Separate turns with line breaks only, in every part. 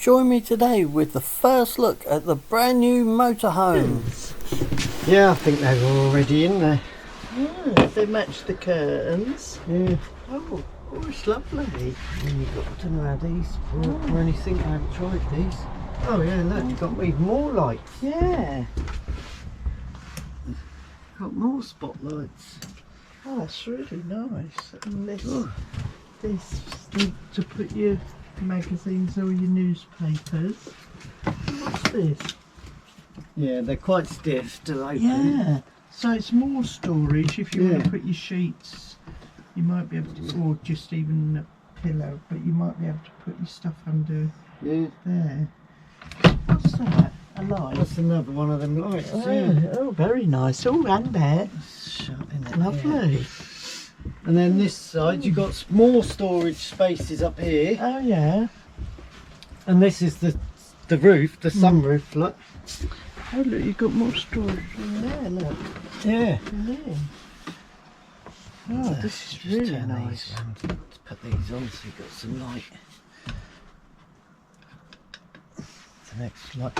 join me today with the first look at the brand new motorhomes.
Yeah, I think they were already in there.
Oh, they match the curtains.
Yeah.
Oh, it's lovely.
And you've got, I don't know how these or anything, I haven't tried these. Oh yeah, look, you've got even more lights.
Yeah.
Got more spotlights.
Oh, that's really nice. And this to put your magazines or your newspapers. What's this?
Yeah, they're quite stiff to open.
Yeah. So it's more storage if you want to
Yeah.
put your sheets. You might be able to, or just even a pillow, but you might be able to put your stuff under there. What's that? A light?
That's another one of them lights.
Oh,
Yeah.
oh, very nice. Oh, and there.
Shut in it.
Lovely.
Yeah. And then this side, you've got more storage spaces up here.
Oh, yeah.
And this is the roof, the sunroof. Look.
Oh, look, you've got more storage in there, look.
Yeah.
In there. Oh, this is
Just
really
turn
nice.
these round. Let's put these on so you've got some light. The next light.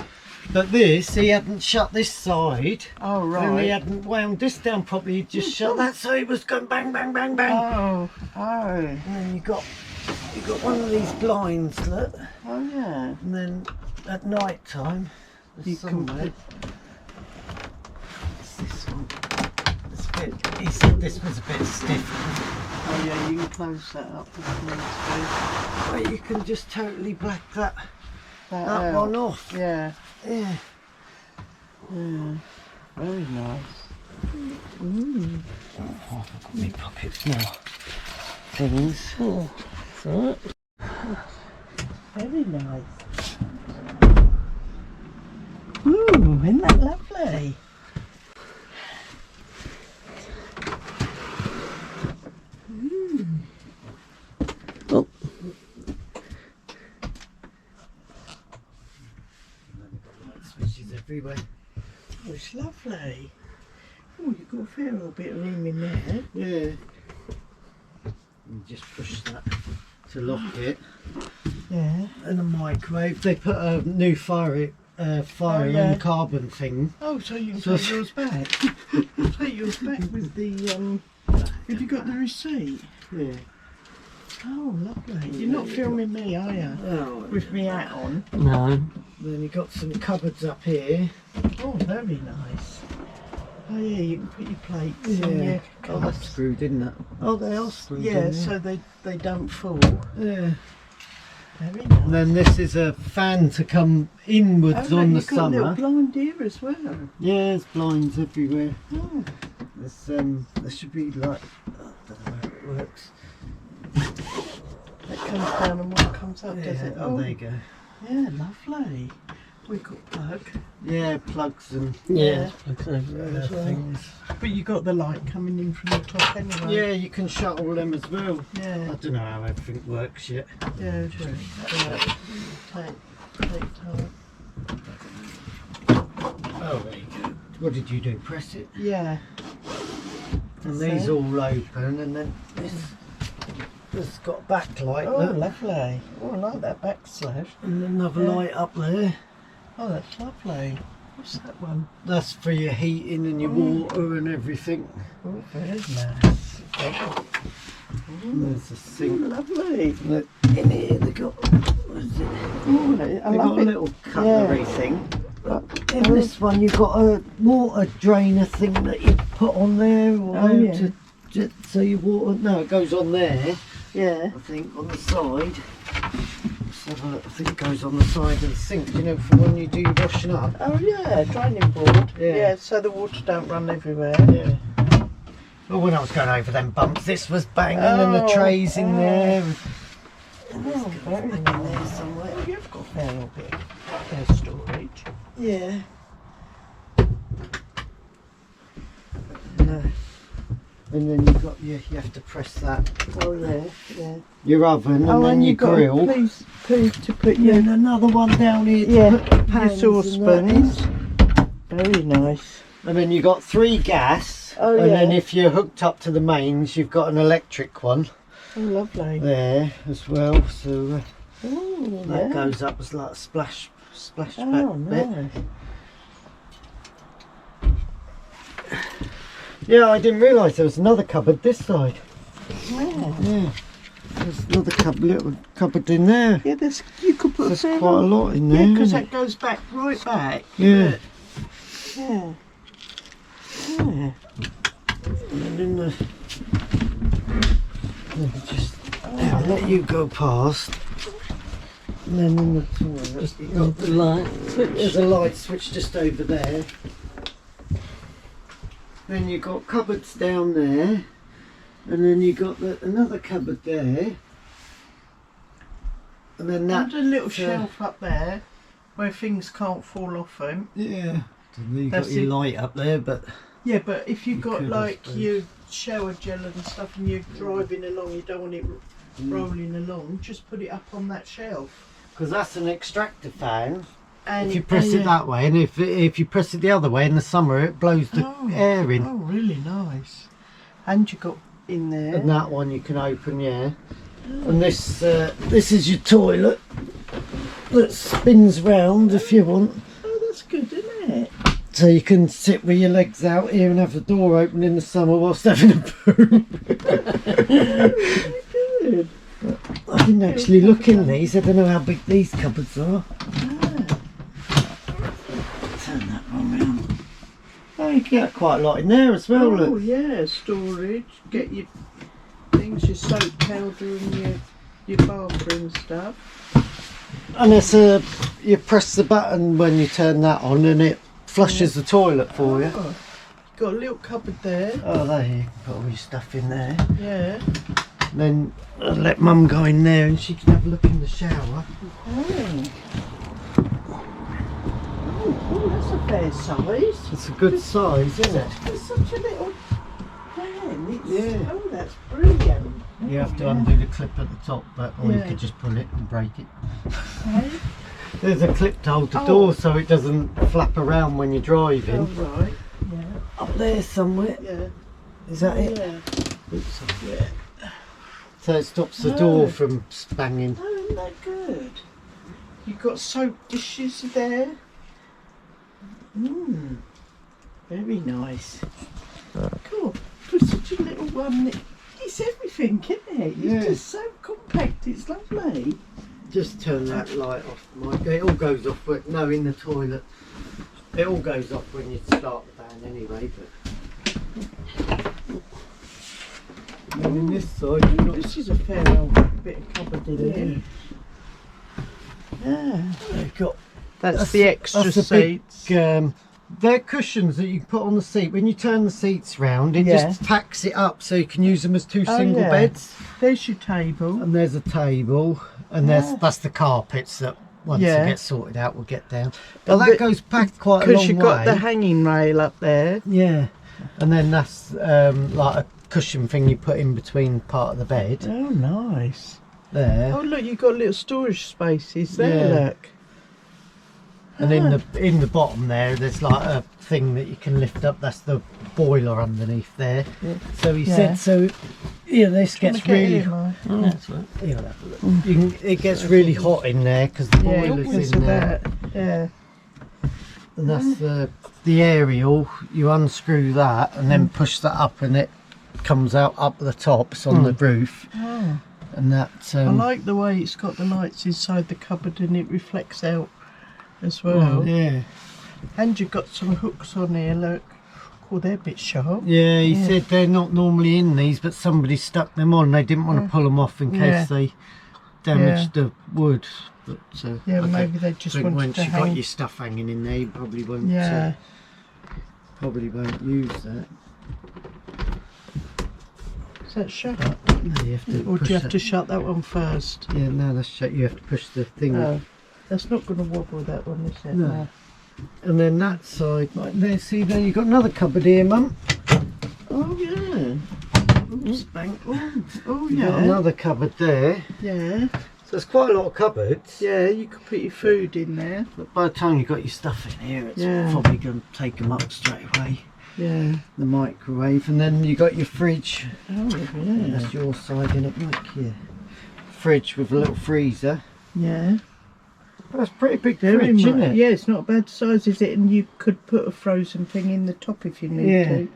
But this, he hadn't shut this side.
Oh,
And he
right.
hadn't wound this down properly. He just shut that so it was going bang, bang, bang, bang.
Oh,
And then you got one of these blinds, look.
oh, yeah.
And then at night time,
You can put...
It's this one. It's a bit, he said this was a bit stiff.
Oh, yeah, you can close that up if you need to.
But you can just totally black that
That
one off.
Yeah.
Yeah.
Yeah. Very nice.
Oh, I've got my pockets now. Things.
Oh, that's very nice. Ooh, isn't that lovely?
Oh. Switches everywhere.
Oh, it's lovely. Oh, you've got a fair little bit of room in there.
Yeah. You just push that to lock it.
Yeah.
And a microwave. They put a new Furyan
yeah.
carbon thing.
Oh, so you can
So-
take yours back. Take yours back with the have you got the receipt?
Yeah.
Oh, lovely. You're not filming me, are you?
Oh,
With me hat on.
no. Then you got some cupboards up here.
Oh, very nice. Oh yeah, you can put your plates and your
Oh, that's
cups.
screwed, isn't it? Oh, they are screwed.
Yeah,
in
so they don't fall.
yeah.
Very nice.
And then this is a fan to come inwards
Oh,
on the
look, you've got a little
summer.
blind here as well.
Yeah, there's blinds everywhere.
Oh,
There's there should be like, I don't know how it works.
that comes down and what comes up, does it?
Oh, there you go.
Yeah, lovely. We got plug.
Yeah, plugs and
Yeah.
plugs over
As well.
things.
But you got the light coming in from the top anyway.
Yeah, you can shut all them as well. I
Yeah.
don't know how everything works yet.
Yeah, true. Take time.
Oh, there you go. What did you do? Press it?
Yeah.
And
That's
these
it.
all open, and then this got a backlight.
Oh,
look.
lovely. Oh, I like that backslash.
And another
Yeah.
light up there.
Oh, that's lovely. What's that one?
That's for your heating and your water and everything.
Oh, very nice.
And there's a
Oh,
sink.
lovely.
Look, in here they got, what is it?
Oh, I
They
love
got a
it.
little cutlery thing.
But
In this one you've got a water drainer thing that you put on there, or
Oh, yeah.
to just so your water. No, it goes on there.
yeah.
I think on the side. Let's have a look. I think it goes on the side of the sink. You know, for when you do your washing up.
Oh, yeah, draining board.
Yeah.
Yeah, so the water don't run everywhere.
Yeah. Well, when I was going over them bumps, this was banging and the
Oh,
trays in there.
Oh, very
In
nice.
there somewhere.
Oh, you've got a fair little bit of storage.
Yeah. No. And then you got you have to press that.
Oh, yeah, yeah.
Your oven and then
and
your
you've got
grill.
a piece to put
Yeah,
your,
and another one down here to
yeah,
put the
your
pans and
saucepans.
that in.
Very nice.
And then you got 3 gas.
Oh,
and then
yeah.
if you're hooked up to the mains, you've got an electric one
Oh, lovely.
there as well. So
Oh,
That
yeah.
goes up as like a splash
Oh,
bit.
nice.
Yeah, I didn't realise there was another cupboard this side.
Yeah.
Yeah, there's another little cupboard in there.
Yeah, you could put
There's
a fair
quite a lot in there.
Yeah, because
isn't
that goes back right back.
Yeah.
Look. Yeah. Yeah.
it? And then let me just I'll let you go past. And then in the toilet, you've got the light switch. There's a light switch just over there. Then you've got cupboards down there, and then you've got another cupboard there, and then that
And a little shelf up there where things can't fall off them.
Yeah. And then you've
That's
got your
it.
light up there, but
Yeah, but if you've got
could, I
like
suppose.
your shower gel and stuff and you're driving along, you don't want it rolling along, just put it up on that shelf.
because that's an extractor fan.
And
If you press it that way, and if you press it the other way in the summer, it blows the air in.
Oh, really nice. And you got in there.
And that one you can open, yeah. And this is your toilet that spins round if you want.
Oh, that's good, isn't it?
So you can sit with your legs out here and have the door open in the summer whilst having a poo.
Good.
I didn't actually look in these. I don't know how big these cupboards are. Turn that one round. Oh, you can get quite a lot in there as well.
Oh,
Look.
yeah, storage. Get your things, your soap powder and your bathroom stuff.
And it's you press the button when you turn that on, and it flushes the toilet for you.
Oh, got a little cupboard there.
Oh, there you can put all your stuff in there.
Yeah.
And then I'll let Mum go in there, and she can have a look in the shower.
Oh. Oh, that's a fair size.
It's a good size, isn't it?
It's such a little van.
Yeah.
Oh, that's brilliant.
You have to undo the clip at the top, or you
Yeah.
could just pull it and break it.
Hey?
There's a clip to hold the
Oh.
door so it doesn't flap around when you're driving.
Oh, right. Yeah.
Up there somewhere.
Yeah.
Is that it?
Yeah.
Oops.
Yeah.
So it stops the
Oh.
door from banging.
Oh, isn't that good? You've got soap dishes there. Mmm. Very nice. Cool. For such a little one, it's everything, isn't it?
Yeah.
It's just so compact. It's lovely.
Just turn that light off, Mike. It all goes off, in the toilet. It all goes off when you start the van anyway, but... And in this side, you've got...
This is a fair old bit of cupboard in it. Yeah.
You've got
That's the extra
that's a
seats.
big, they're cushions that you can put on the seat. When you turn the seats round, it
Yeah.
just packs it up so you can use them as two
Oh,
single
yeah.
beds.
There's your table.
And there's a table, and that's the carpets that once
Yeah.
it gets sorted out will get down. But
And
that goes back quite a long
Because you've got
way.
the hanging rail up there.
Yeah, and then that's like a cushion thing you put in between part of the bed
Oh, nice.
there.
Oh, look, you've got little storage spaces there,
Yeah.
look.
And in the bottom there's like a thing that you can lift up. That's the boiler underneath there.
Yeah.
So he
Yeah.
said, this gets really.
That's right.
You'll have a look. It gets really hot in there because the
Yeah,
boiler's
because
in
of
there.
that. Yeah.
And that's the aerial. You unscrew that and then push that up, and it comes out up the top. It's on the roof,
Oh.
and that.
I like the way it's got the lights inside the cupboard and it reflects out as well.
Yeah.
And you've got some hooks on here, look. Oh, they're a bit sharp.
Yeah, he said they're not normally in these, but somebody stuck them on. They didn't want to pull them off in case they damaged the wood. But
Yeah,
I
maybe they just
think
wanted
once
to
you've
hang.
got your stuff hanging in there, you probably won't.
Yeah.
Probably won't use that.
Is that shut?
No, you have to.
Or do
push
you have
that.
to shut that one first?
Yeah, no, that's shut. You have to push the thing.
Oh, that's not going to wobble, that one, is it?
No. And then that side, right there. See there, you've got another cupboard here, Mum.
Oh, yeah. Oops, bang. Oh,
You've got
yeah.
another cupboard there.
Yeah.
So there's quite a lot of cupboards.
Yeah, you could put your food in there.
But by the time you've got your stuff in here, it's
Yeah.
probably going to take them up straight away.
Yeah.
The microwave, and then you got your fridge.
Oh, yeah.
That's your side in it, Mike. Yeah. Fridge with a little freezer.
Yeah.
That's pretty big
Very
fridge, isn't
much.
it?
Yeah, it's not a bad size, is it? And you could put a frozen thing in the top if you need to.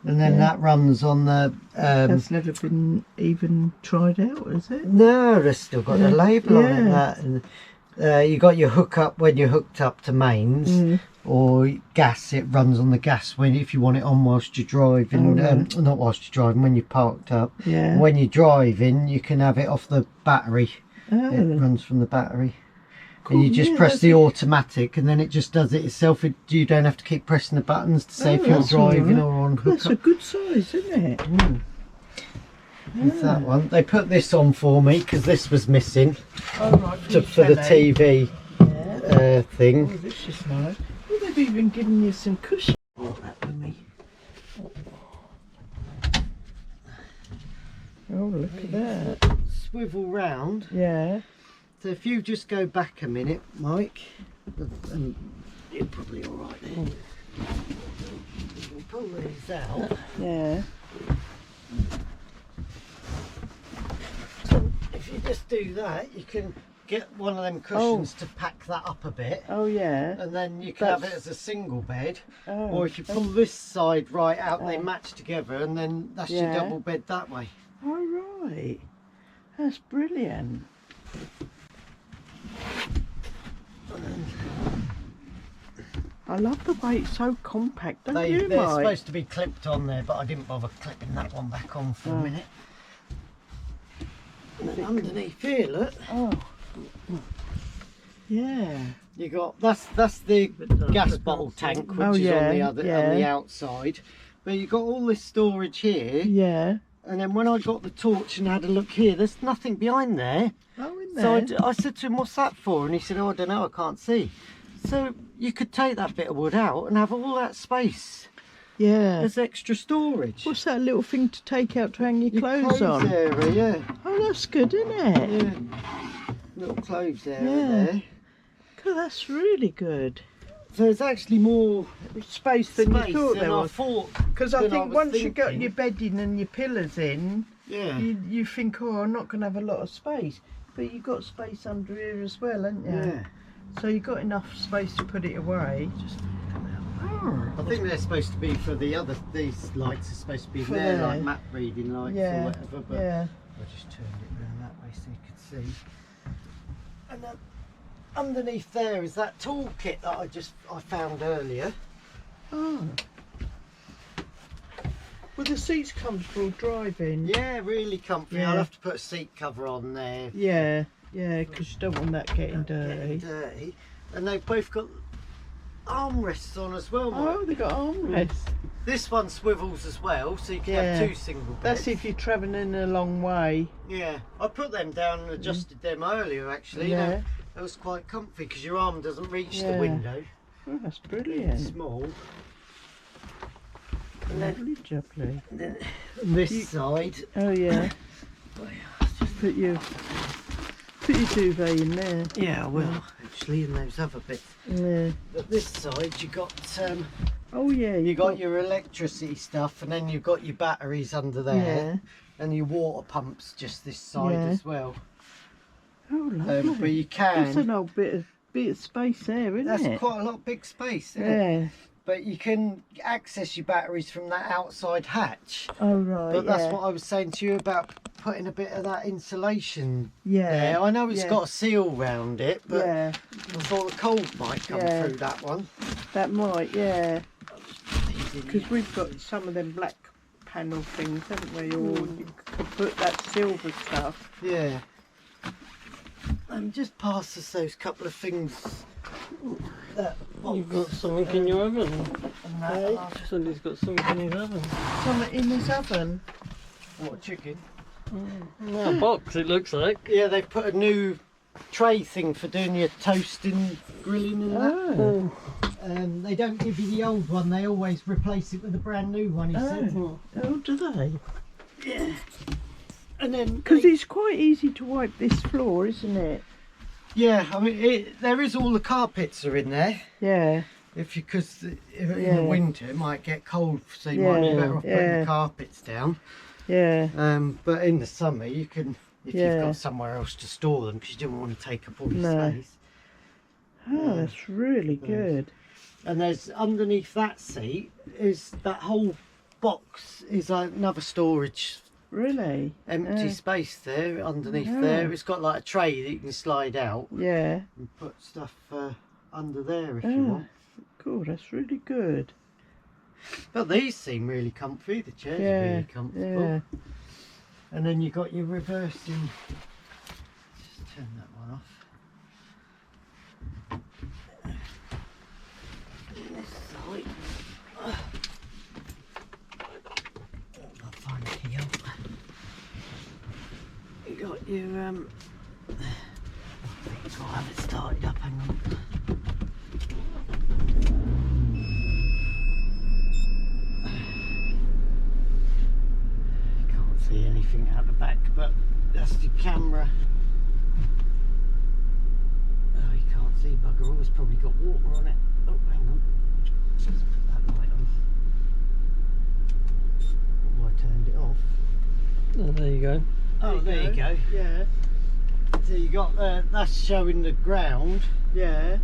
And then that runs on the...
That's never been even tried out, is it?
No, they've still got the label on it. That. And, you got your hook up when you're hooked up to mains, or gas. It runs on the gas when if you want it on whilst you're driving. Not whilst you're driving, when you're parked up.
Yeah.
When you're driving, you can have it off the battery.
Oh.
It runs from the battery.
Cool.
And you just press the automatic, and then it just does it itself. You don't have to keep pressing the buttons to say if you're driving or on hook
That's
up.
a good size, isn't it?
It's that one. They put this on for me because this was missing
Oh, right,
for the TV thing.
Oh, this is nice. Well, they've even given you some cushion. Oh, that for me. Oh, look at that.
Swivel round.
Yeah.
So if you just go back a minute, Mike, and you're probably all right there. We'll pull these out.
Yeah.
So if you just do that, you can get one of them cushions to pack that up a bit.
Oh, yeah.
And then you can have it as a single bed.
Oh.
Or if you pull this side right out, they match together, and then that's your
Yeah.
double bed that way.
Oh, right. That's brilliant. I love the way it's so compact, don't you,
They're
Mike?
supposed to be clipped on there, but I didn't bother clipping that one back on for a minute. And then underneath here, look,
Oh. Yeah.
you got that's the gas bottle tank, which
Oh,
is
yeah,
on the outside. But you got all this storage here,
Yeah.
and then when I got the torch and had a look here, there's nothing behind there.
Oh, in
So
there.
I said to him, "What's that for?" And he said, "Oh, I don't know, I can't see." So you could take that bit of wood out and have all that space
Yeah.
as extra storage.
What's that little thing to take out to hang your clothes on?
area, yeah.
Oh, that's good, isn't it?
Yeah. Little clothes area
Yeah.
there.
God, that's really good.
So it's actually more
Space than
space
you thought
than
there
I
was.
thought.
Because I
than
think
was
once you got
thinking.
your bedding and your pillars in,
Yeah.
you think, oh, I'm not going to have a lot of space. But you've got space under here as well, haven't you?
Yeah.
So you've got enough space to put it away. Just come out.
I think they're supposed to be for these lights are supposed to be
For
there,
there.
like map reading lights
Yeah,
or whatever, but
yeah.
I just turned it round that way so you could see. And then underneath there is that toolkit that I found earlier.
Oh. Well, the seat's comfortable driving.
Yeah, really comfy.
Yeah.
I'll have to put a seat cover on there.
Yeah, yeah, because you don't want that getting dirty.
Dirty. And they've both got armrests on as well, Mike.
Oh, they got armrests.
This one swivels as well, so you can
Yeah.
have two single beds.
That's if you're travelling a long way.
Yeah, I put them down and adjusted them earlier actually.
Yeah.
Yeah. That was quite comfy because your arm doesn't reach the
Yeah.
window.
Oh, that's
It's
brilliant.
small.
Lovely jubbly.
And then on this side,
Oh, yeah. Just put your duvet in there.
yeah, I will actually, and those other bits.
Yeah.
But this side, you got
Oh, yeah.
you got your electricity stuff, and then you've got your batteries under there, and your water pumps just this side
Yeah.
as well.
Oh, lovely.
But you
That's an
can.
old bit of space there, isn't
That's
it?
quite a lot of big space, isn't it?
Yeah.
But you can access your batteries from that outside hatch.
Oh, right.
But that's
yeah.
what I was saying to you about putting a bit of that insulation
Yeah.
there. I know it's
yeah.
got a seal round it, but
Yeah.
I thought the cold might come
Yeah.
through that one.
That might, yeah. Because we've got some of them black panel things, haven't we? Or you could put that silver stuff.
Yeah. And just pass us those couple of things.
You've got something in your oven.
And that,
Hey.
Somebody's got something in his oven.
Something in his oven.
what, chicken?
A box, it looks like.
Yeah, they've put a new tray thing for doing your toasting, grilling and that.
Oh.
They don't give you the old one, they always replace it with a brand new one, he said.
Oh, do they?
Yeah. And then
Because it's quite easy to wipe this floor, isn't it?
yeah, I mean, there is all the carpets are in there.
Yeah.
Because in
Yeah.
the winter it might get cold, so you might be
Yeah,
better off putting
yeah.
the carpets down.
Yeah.
But in the summer you can if you've got somewhere else to store them, because you didn't want to take up all your space.
Oh, that's really good.
And there's underneath that seat is that whole box is another storage.
Really?
Empty space there underneath there. It's got like a tray that you can slide out.
Yeah.
And put stuff under there if you want.
Cool, that's really good.
But these seem really comfy. The chairs are really comfortable.
Yeah.
And then you got your reversing. Just turn that one off. This side. I'll find a key out. You got your I'll have it started up, hang on. Can't see anything out the back, but that's the camera. Oh, you can't see bugger all, it's probably got water on it. Oh, hang on. Let's put that light on. Oh, I turned it off.
Oh, there you go.
Oh, there you go.
Yeah.
So you got that's showing the ground.
Yeah.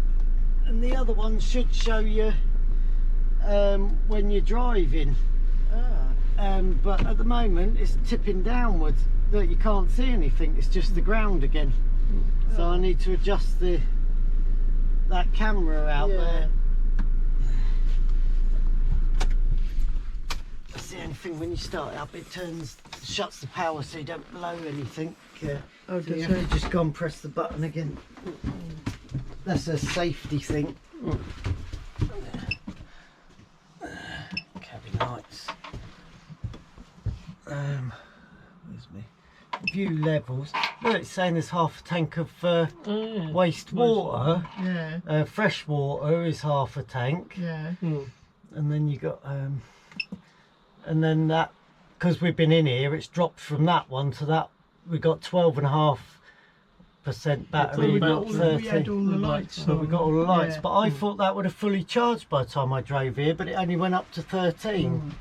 And the other one should show you when you're driving. But at the moment it's tipping downwards. Look, you can't see anything, it's just the ground again. So I need to adjust that camera out there. That's the only thing, when you start it up it shuts the power so you don't blow anything. So you have to just go and press the button again. That's a safety thing. Cabin lights. Where's me? View levels. Look, it's saying there's half a tank of waste water.
Yeah.
Fresh water is half a tank.
Yeah.
And then you got and then that, because we've been in here, it's dropped from that one to that. We got 12.5% battery, not 30.
We had all the lights
But we got all the lights.
Yeah.
But I thought that would have fully charged by the time I drove here, but it only went up to 13.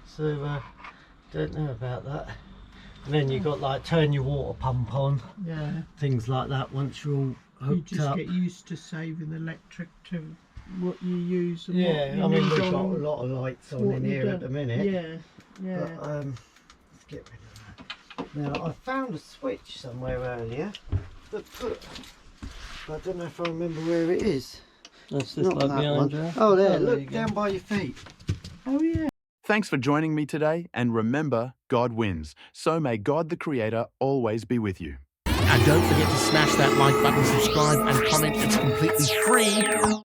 So don't know about that. And then you got like turn your water pump on.
Yeah.
Things like that once you're all
You
hooked
just
up.
get used to saving electric to what you use. And
Yeah,
what you
I mean
need
we've got a
on,
lot of lights on
what
in
you
here at
don't-
the minute.
Yeah. Yeah.
But let's get rid of that. Now I found a switch somewhere earlier that put, but I don't know if I remember where it is.
That's this
Not
like
that
behind
one.
you.
Oh there,
there
look
you go.
down by your feet.
Oh yeah.
Thanks for joining me today, and remember, God wins. So may God the Creator always be with you.
And don't forget to smash that like button, subscribe and comment. It's completely free.